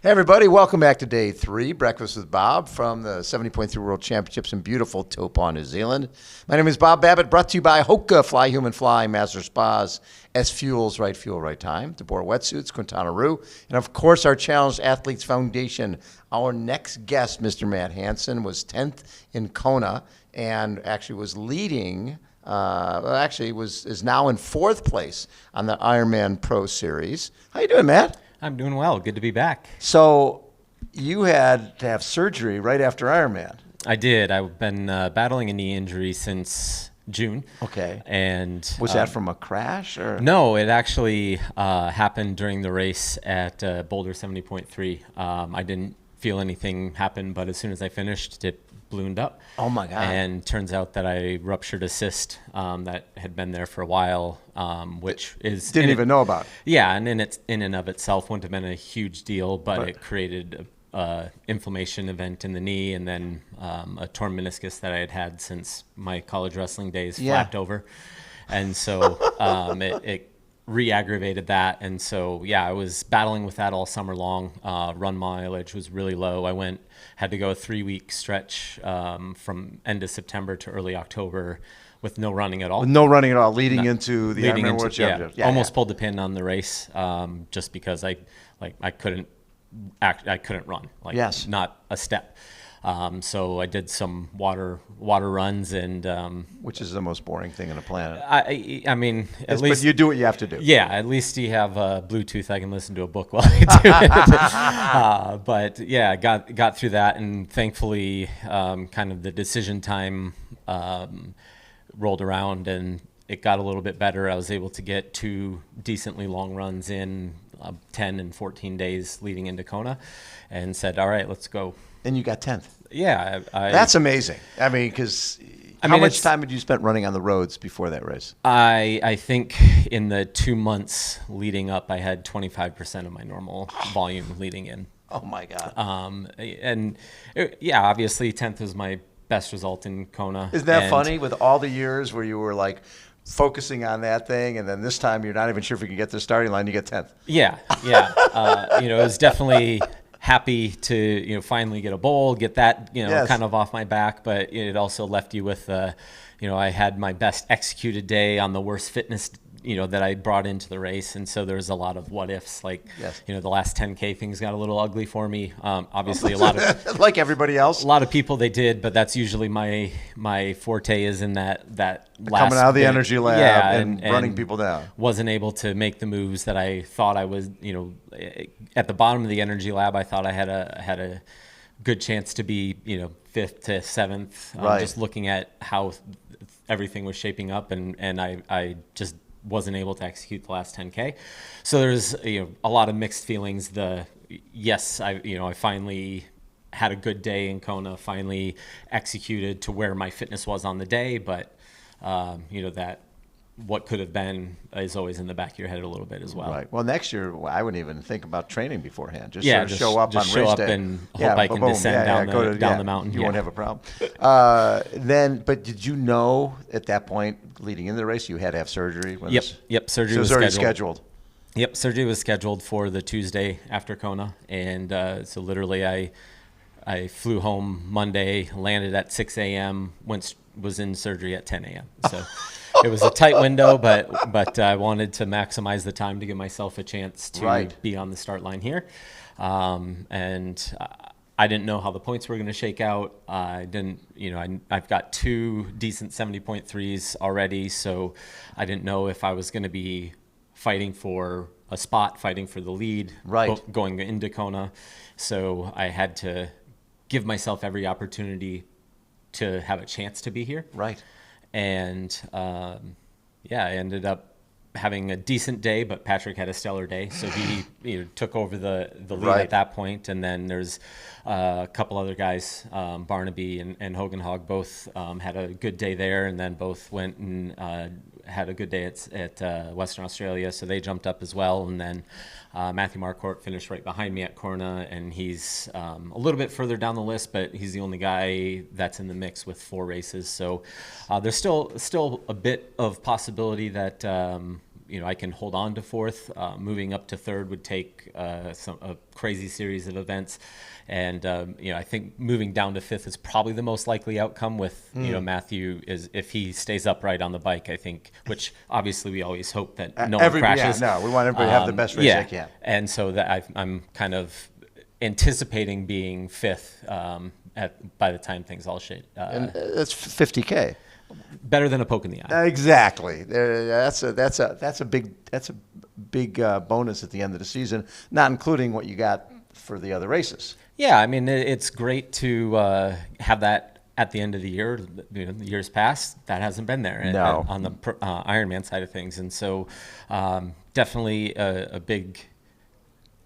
Hey everybody, welcome back to day 3, Breakfast with Bob from the 70.3 World Championships in beautiful Taupo, New Zealand. My name is Bob Babbitt, brought to you by HOKA, Fly Human Fly, Master Spas, SFuels, Right Fuel, Right Time, Deboer Wetsuits, Quintana, and of course our Challenged Athletes Foundation. Our next guest, Mr. Matt Hanson, was 10th in Kona and actually was leading, is now in 4th place on the Ironman Pro Series. How you doing, Matt? I'm doing well. Good to be back. So you had to have surgery right after Ironman. I did. I've been battling a knee injury since June. Okay. And was that from a crash or? No, it actually happened during the race at Boulder 70.3. I didn't feel anything happen, but as soon as I finished, it ballooned up. Oh my God. And turns out that I ruptured a cyst that had been there for a while, which is didn't even know about. Yeah, and in and of itself wouldn't have been a huge deal, but it created a inflammation event in the knee, and then a torn meniscus that I had since my college wrestling days flapped over, and so it re-aggravated that. And so I was battling with that all summer long. Run mileage was really low. Had to go a 3-week stretch from end of September to early October with no running at all. Leading into the Ironman World Championship. Yeah, almost pulled the pin on the race just because I couldn't run. Not a step. So I did some water runs, and which is the most boring thing on the planet. I mean, at least but you do what you have to do. Yeah, at least you have Bluetooth. I can listen to a book while I do it. But yeah, got through that, and thankfully, kind of the decision time rolled around, and it got a little bit better. I was able to get 2 decently long runs in 10 and 14 days leading into Kona, and said, "All right, let's go." And you got 10th. Yeah. That's amazing. I mean, because how much time had you spent running on the roads before that race? I think in the 2 months leading up, I had 25% of my normal volume leading in. Oh, my God. Obviously 10th was my best result in Kona. Isn't that funny with all the years where you were like focusing on that thing, and then this time you're not even sure if you can get to the starting line, you get 10th. Yeah. It was definitely happy to finally get a bowl, get that kind of off my back, but it also left you with I had my best executed day on the worst fitness that I brought into the race, and so there's a lot of what ifs. Like the last 10K things got a little ugly for me. Obviously, a lot of like everybody else, a lot of people they did, but that's usually my forte is in that last coming out of the energy lab and running and people down. Wasn't able to make the moves that I thought I was. At the bottom of the energy lab, I thought I had a good chance to be 5th to 7th. Just looking at how everything was shaping up, and I just wasn't able to execute the last 10K. So there's a lot of mixed feelings. I finally had a good day in Kona, finally executed to where my fitness was on the day, but that what could have been is always in the back of your head a little bit as well. Right. Well, next year I wouldn't even think about training beforehand. Just show up on race day and hope I can descend down the mountain. You won't have a problem. But did you know at that point, leading into the race, you had to have surgery? Yep. Surgery was already scheduled. Yep. Surgery was scheduled for the Tuesday after Kona, and so literally I flew home Monday, landed at 6 a.m., was in surgery at 10 a.m. So. It was a tight window, but I wanted to maximize the time to give myself a chance to be on the start line here. And I didn't know how the points were going to shake out. I've got 2 decent 70.3s already, so I didn't know if I was going to be fighting for a spot, fighting for the lead, going into Kona. So I had to give myself every opportunity to have a chance to be here. Right. And I ended up having a decent day, but Patrick had a stellar day, so he took over the lead at that point. And then there's a couple other guys, Barnaby and Hogan Hogg, both had a good day there, and then both went and had a good day at Western Australia, so they jumped up as well. And then Matthew Marquardt finished right behind me at Kona, and he's a little bit further down the list, but he's the only guy that's in the mix with 4 races. So there's still a bit of possibility that I can hold on to fourth. Moving up to third would take a crazy series of events. And, I think moving down to fifth is probably the most likely outcome with, Matthew is if he stays upright on the bike, I think, which obviously we always hope that no one crashes. Yeah, no, we want everybody to have the best race they can. And so that I'm kind of anticipating being fifth by the time things all shake. And that's 50K. Better than a poke in the eye. Exactly. That's a big bonus at the end of the season, not including what you got for the other races. Yeah, I mean, it's great to have that at the end of the year. The years past, that hasn't been there on the Ironman side of things. And so definitely a big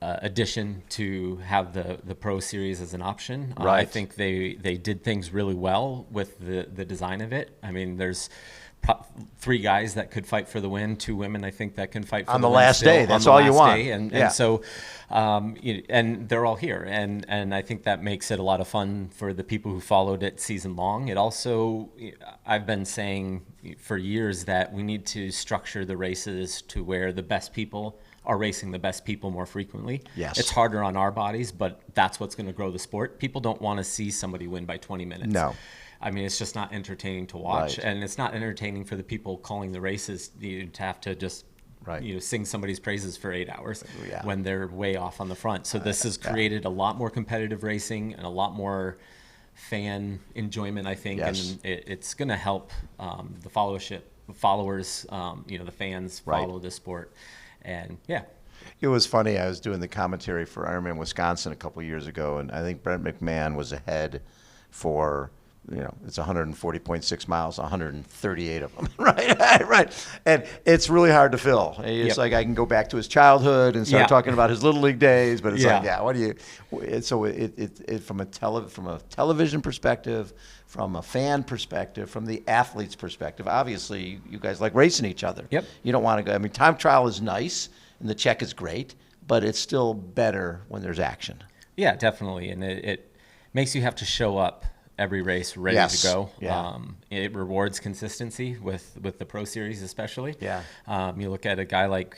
addition to have the Pro Series as an option. Right. I think they did things really well with the design of it. I mean, there's 3 guys that could fight for the win, 2 women I think that can fight for on the the win last still, day. That's all you want. And so, and they're all here, and I think that makes it a lot of fun for the people who followed it season long. It also, I've been saying for years that we need to structure the races to where the best people are racing the best people more frequently. Yes. It's harder on our bodies, but that's what's going to grow the sport. People don't want to see somebody win by 20 minutes. No. I mean, it's just not entertaining to watch, Right. and it's not entertaining for the people calling the races to have to just, Right. Sing somebody's praises for 8 hours Yeah. when they're way off on the front. So this has created a lot more competitive racing and a lot more fan enjoyment, I think, Yes. and it's going to help the followers, the fans follow Right. the sport, and yeah. It was funny. I was doing the commentary for Ironman Wisconsin a couple of years ago, and I think Brent McMahon was ahead for, it's 140.6 miles, 138 of them, right. And it's really hard to fill. It's Yep. like I can go back to his childhood and start Yeah. talking about his Little League days, but it's Yeah. what do you? So it from a television perspective, from a fan perspective, from the athlete's perspective, obviously you guys like racing each other. Yep. You don't want to go. I mean, time trial is nice and the check is great, but it's still better when there's action. Yeah, definitely, and it makes you have to show up every race ready Yes. to go. Yeah. It rewards consistency with the Pro Series especially. Yeah. You look at a guy like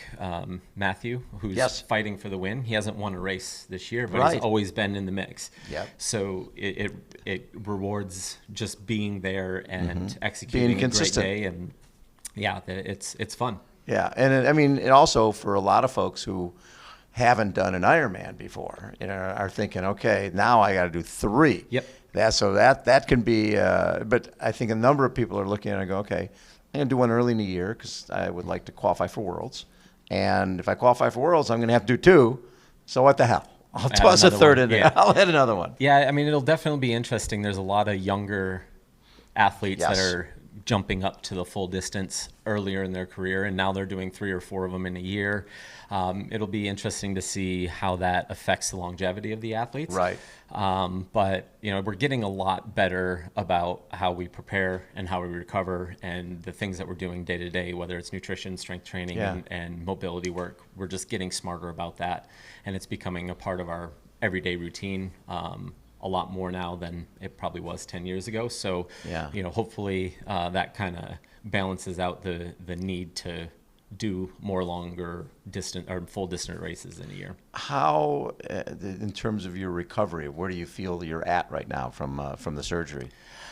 Matthew, who's Yes. fighting for the win. He hasn't won a race this year, but Right. he's always been in the mix. Yep. So it rewards just being there and executing Being a consistent. great day, and yeah, it's fun. Yeah, and it also for a lot of folks who haven't done an Ironman before, are thinking, okay, now I got to do 3. Yep. That can be, but I think a number of people are looking at it and go, okay, I'm going to do one early in the year because I would like to qualify for Worlds, and if I qualify for Worlds, I'm going to have to do 2. So what the hell? I'll toss a another third one. in there. Yeah. I'll hit another one. Yeah, I mean, it'll definitely be interesting. There's a lot of younger athletes Yes. that are jumping up to the full distance earlier in their career, and now they're doing 3 or 4 of them in a year. It'll be interesting to see how that affects the longevity of the athletes. Right. But, we're getting a lot better about how we prepare and how we recover and the things that we're doing day to day, whether it's nutrition, strength training, Yeah. and mobility work. We're just getting smarter about that, and it's becoming a part of our everyday routine. A lot more now than it probably was 10 years ago. So, Yeah. Hopefully that kind of balances out the need to do more longer distant or full distance races in a year. How, in terms of your recovery, where do you feel you're at right now from the surgery?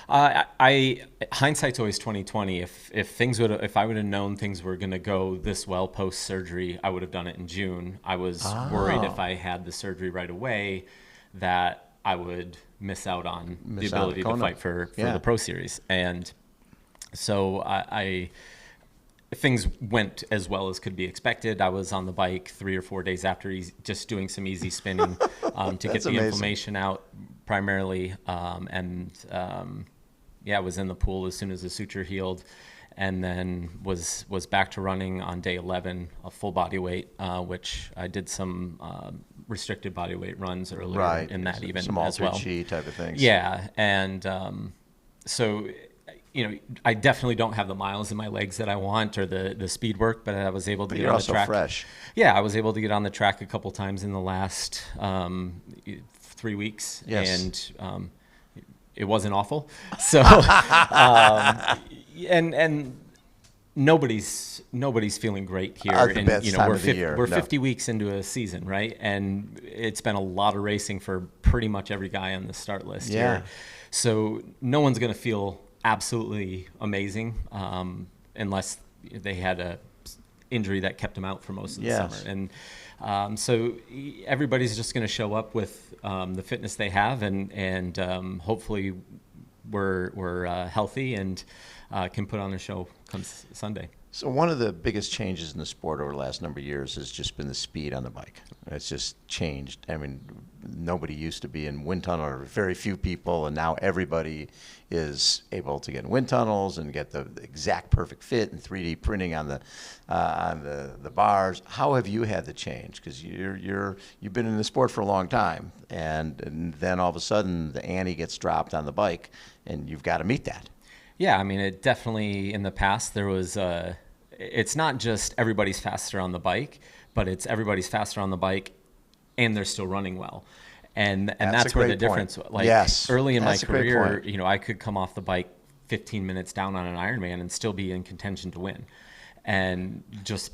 Hindsight's always 20/20. If I would have known things were going to go this well post surgery, I would have done it in June. I was worried if I had the surgery right away that I would miss out on the ability to fight for the Pro Series. And so things went as well as could be expected. I was on the bike 3 or 4 days after just doing some easy spinning to get the inflammation out primarily. I was in the pool as soon as the suture healed, and then was back to running on day 11, a full body weight, which I did some restricted body weight runs earlier in that even some as well. Ultra G type of things. Yeah, and so I definitely don't have the miles in my legs that I want or the speed work, but I was able to get on the track. You're also fresh. Yeah, I was able to get on the track a couple times in the last 3 weeks, Yes. and it wasn't awful. So, and nobody's feeling great here. The And, best time we're of the year. we're No. 50 weeks into a season, right? And it's been a lot of racing for pretty much every guy on the start list Yeah. here. So no one's going to feel absolutely amazing unless they had a injury that kept them out for most of the Yes. summer. And so everybody's just going to show up with the fitness they have, and hopefully we're healthy and can put on a show come Sunday. So one of the biggest changes in the sport over the last number of years has just been the speed on the bike. It's just changed. I mean, nobody used to be in wind tunnel, or very few people, and now everybody is able to get in wind tunnels and get the exact perfect fit and 3D printing on the bars. How have you had to change? Because you've been in the sport for a long time, and then all of a sudden the ante gets dropped on the bike, and you've got to meet that. Yeah, I mean, it definitely, in the past, there was, it's not just everybody's faster on the bike, but it's everybody's faster on the bike and they're still running well. And that's where the difference, like yes, early in my that's a great career, point. I could come off the bike 15 minutes down on an Ironman and still be in contention to win. And just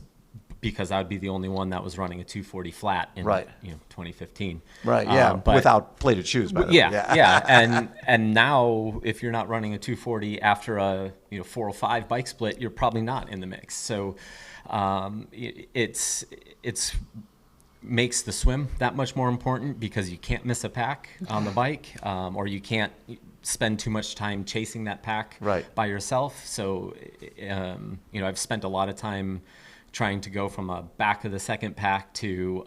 because I'd be the only one that was running a 240 flat in 2015. Right, yeah, but without plated shoes, by the way. Yeah. And now if you're not running a 240 after a 405 bike split, you're probably not in the mix. So it's makes the swim that much more important because you can't miss a pack on the bike, or you can't spend too much time chasing that pack by yourself. So I've spent a lot of time trying to go from a back of the second pack to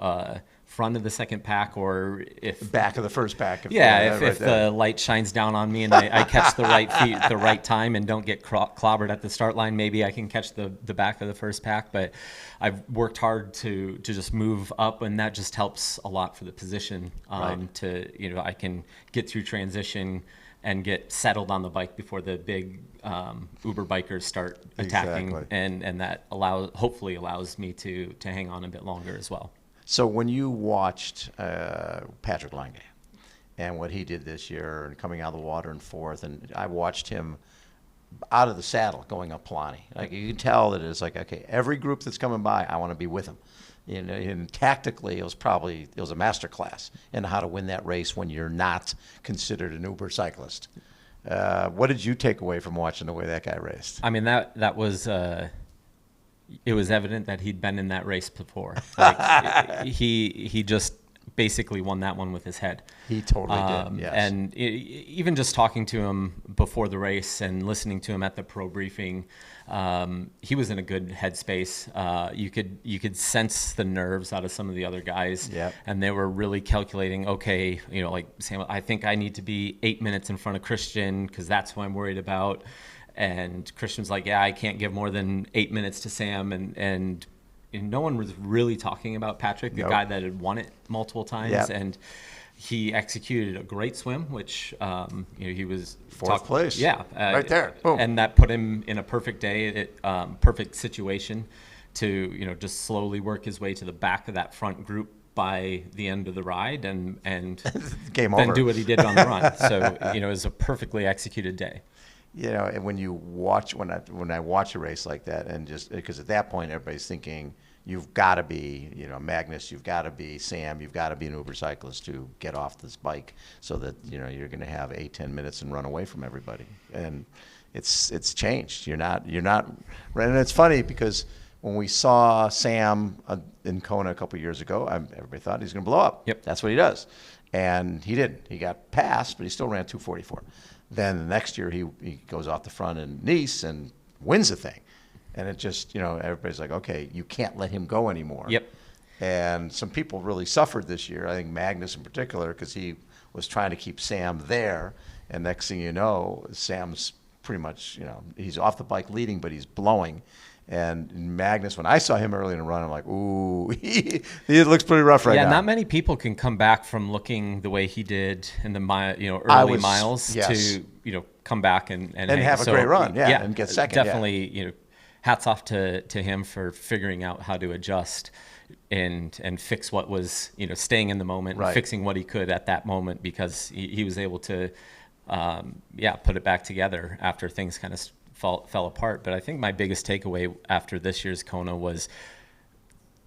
front of the second pack, or if back of the first pack. If the light shines down on me and I catch the right feet at the right time and don't get clobbered at the start line, maybe I can catch the back of the first pack. But I've worked hard to just move up, and that just helps a lot for the position. I can get through transition and get settled on the bike before the big Uber bikers start attacking, and that hopefully allows me to hang on a bit longer as well. So when you watched Patrick Lange and what he did this year and coming out of the water in fourth, and I watched him out of the saddle going up Palani, like you can tell that it's like, okay, every group that's coming by, I want to be with him. And tactically, it was a master class in how to win that race when you're not considered an Uber cyclist. What did you take away from watching the way that guy raced? I mean, that was it was evident that he'd been in that race before. Like, he just basically won that one with his head. He totally did, yes. And even just talking to him before the race and listening to him at the pro briefing, he was in a good headspace. You could sense the nerves out of some of the other guys, and they were really calculating, okay, like Sam, I think I need to be 8 minutes in front of Christian because that's who I'm worried about. And Christian's like, yeah, I can't give more than 8 minutes to Sam. And no one was really talking about Patrick, the guy that had won it multiple times. And he executed a great swim, which, he was fourth place. Yeah. Right there. Boom. And that put him in a perfect day, perfect situation to, just slowly work his way to the back of that front group by the end of the ride and Game then over. do what he did on the run. So, it was a perfectly executed day. And when I watch a race like that, and just because at that point everybody's thinking you've got to be, Magnus, you've got to be Sam, you've got to be an Uber cyclist to get off this bike, so that you're going to have 8-10 minutes and run away from everybody. And it's changed. You're not. And it's funny because when we saw Sam in Kona a couple years ago, everybody thought he's going to blow up. Yep. That's what he does, and he didn't. He got passed, but he still ran 2:44. Then the next year he goes off the front in Nice and wins the thing. And it just, everybody's like, okay, you can't let him go anymore. Yep. And some people really suffered this year, I think Magnus in particular, because he was trying to keep Sam there. And next thing you know, Sam's pretty much, he's off the bike leading, but he's blowing. And Magnus, when I saw him early in the run, I'm like, ooh, he looks pretty rough right now. Yeah, not many people can come back from looking the way he did in the early miles to come back and have a great run, and get second. Definitely, hats off to him for figuring out how to adjust and fix what was staying in the moment, and fixing what he could at that moment, because he was able to put it back together after things kind of fell apart. But I think my biggest takeaway after this year's Kona was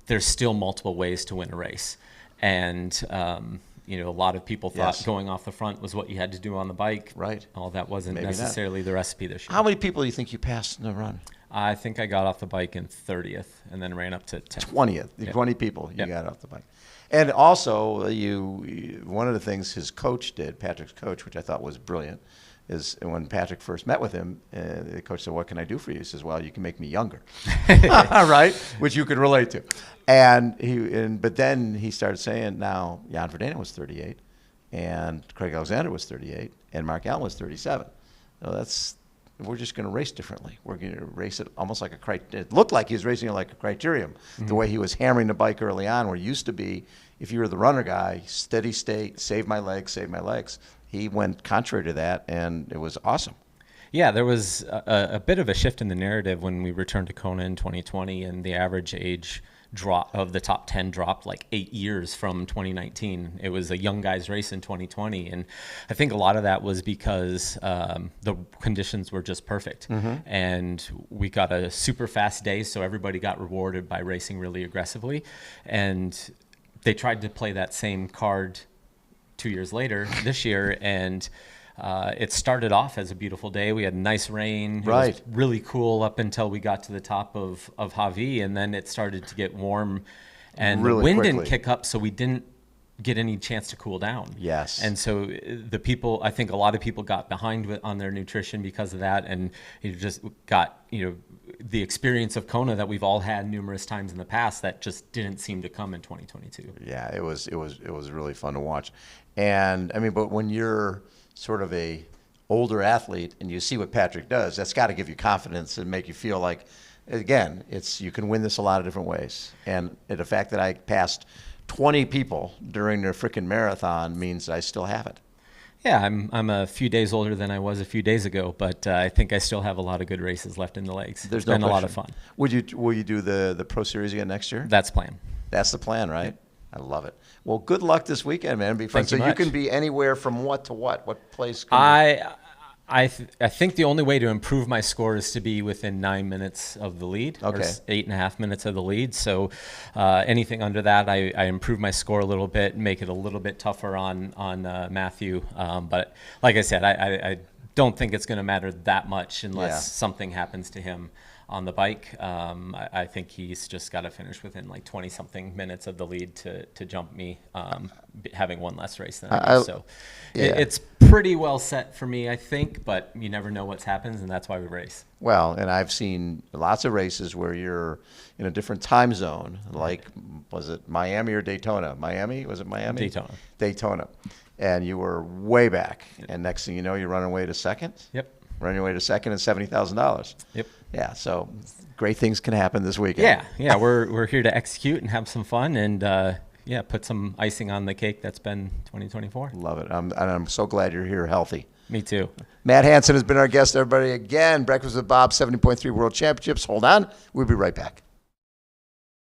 there's still multiple ways to win a race. And, a lot of people thought going off the front was what you had to do on the bike. Right. Well, that wasn't Maybe necessarily the recipe this year. How many people do you think you passed in the run? I think I got off the bike in 30th and then ran up to 10th. 20th. Yep. 20 people you Yep. got off the bike. And also, one of the things his coach did, Patrick's coach, which I thought was brilliant, is when Patrick first met with him, the coach said, "What can I do for you?" He says, "Well, you can make me younger," right? Which you could relate to. But then he started saying, now Jan Verdena was 38, and Craig Alexander was 38, and Mark Allen was 37. So we're just going to race differently. We're going to race it almost like it looked like he was racing it like a criterium. Mm-hmm. The way he was hammering the bike early on, where it used to be, if you were the runner guy, steady state, save my legs. He went contrary to that, and it was awesome. Yeah, there was a bit of a shift in the narrative when we returned to Kona in 2020, and the average age drop of the top 10 dropped like 8 years from 2019. It was a young guys race in 2020, and I think a lot of that was because the conditions were just perfect. Mm-hmm. And we got a super fast day, so everybody got rewarded by racing really aggressively, and they tried to play that same card 2 years later this year, and it started off as a beautiful day. We had nice rain. Right. It was really cool up until we got to the top of Hawi, and then it started to get warm, and really the wind quickly. didn't kick up, so we didn't get any chance to cool down. Yes. And so I think a lot of people got behind on their nutrition because of that, and you just got, the experience of Kona that we've all had numerous times in the past that just didn't seem to come in 2022. Yeah, it was really fun to watch. And I mean, but when you're sort of a older athlete and you see what Patrick does, that's got to give you confidence and make you feel like, again, you can win this a lot of different ways. And the fact that I passed 20 people during their freaking marathon means I still have it. Yeah, I'm a few days older than I was a few days ago, but I think I still have a lot of good races left in the legs. There's been no a lot of fun. Will you do the Pro Series again next year? That's the plan. That's the plan, right? I love it. Well, good luck this weekend, man. Be fun. Thank you much. You can be anywhere from what to what? What place? I think the only way to improve my score is to be within 9 minutes of the lead, okay, or 8.5 minutes of the lead. So anything under that, I improve my score a little bit, make it a little bit tougher on Matthew. But like I said, I don't think it's going to matter that much unless something happens to him on the bike. I think he's just got to finish within like 20-something minutes of the lead to jump me, having one less race than I do. So it's pretty well set for me, I think, but you never know what happens, and that's why we race. Well, and I've seen lots of races where you're in a different time zone, like, was it Miami or Daytona? Was it Miami? Daytona. And you were way back, and next thing you know, you're running away to second? Yep. Running away to second and $70,000. Yep. Yeah, so great things can happen this weekend. Yeah, we're here to execute and have some fun, and put some icing on the cake that's been 2024. Love it. I'm so glad you're here healthy. Me too. Matt Hanson has been our guest, everybody. Again, Breakfast with Bob, 70.3 World Championships. Hold on. We'll be right back.